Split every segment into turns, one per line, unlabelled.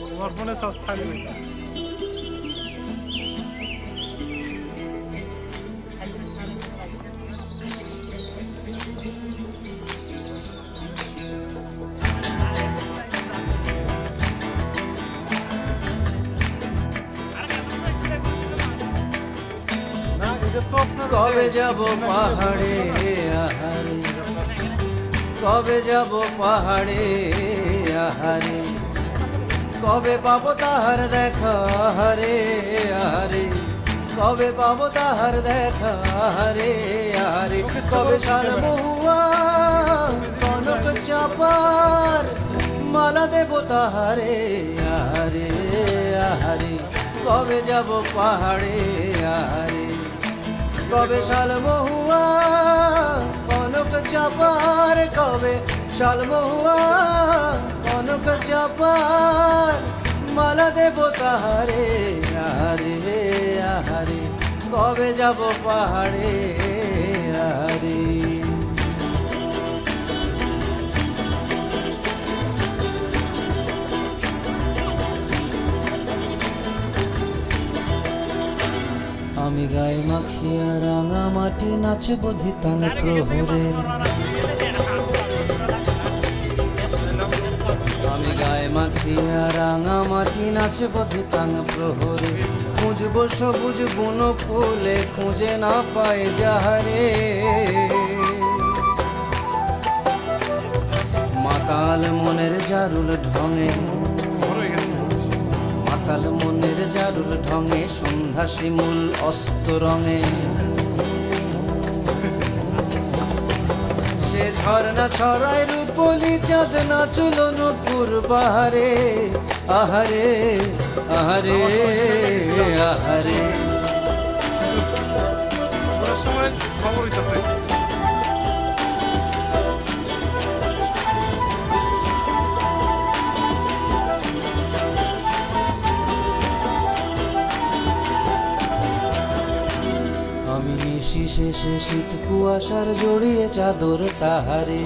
তোমার ফোনে চার্জ থাকে নাকি? না, এটা তো আপনার
কবে যাব পাহাড়ে আহারে, কবে যাব পাহাড়ে আহারে, কবে পাবো তাহার দেখা হারে আহারে, কবে পাবো তাহার দেখা হারে আহারে, কবে শাল মহুয়া কনক চাপার মালা দেব তাহারে আহারে আহারে, কবে যাব পাহাড়ে আহারে, কবে শাল মহুয়া কনক চাপার, কবে শাল মহুয়া কনক চাপার মালা দেব তাহারে আহারে আহারে, কবে যাব পাহাড়ে আহারে। আমি গায়ে মাখিয়া রাঙা মাটি নাচব ধিতাং প্রহরে, আমি গায়ে মাখিয়া রাঙা মাটি নাচব ধিতাং প্রহরে, খুঁজব সবুজ বুন ফুলে খুঁজে না পাই যাহারে, মাতাল মনের জারুল ঢঙে, মাতাল মনের জারুল ঢঙে সন্ধ্যা শিমুল অস্ত রঙে, সে ঝর্ণা ছড়ায় রূপলি চাঁদ নাচল নপুর বাহারে আহারে আহারে আহারে।
ওরা সময় খবর হইতাছে।
আমি নিশি শেষে শীত কুয়াশার জড়িয়ে চাদর তাহারে,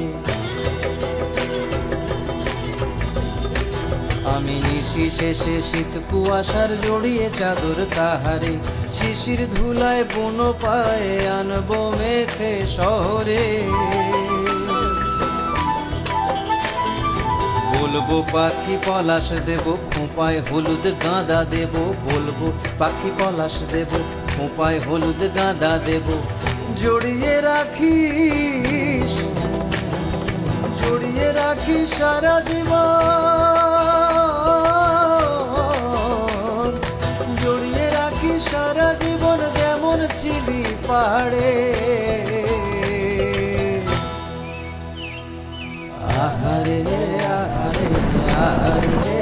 আমি নিশি শেষে শীত কুয়াশার জড়িয়ে চাদর তাহারে, শিশির ধুলায় বুন পায়ে আনবো মেখে শহরে, বলবো পাখি পলাশ দেব খোঁপায় হলুদ গাঁদা দেব, বলবো পাখি পলাশ দেব খোঁপায় হলুদ গাঁদা দেব, জড়িয়ে রাখিস জড়িয়ে রাখিস সারা জীবন, জড়িয়ে রাখিস সারা জীবন যেমন ছিলি পাহাড়ে আহারে আহারে আহারে।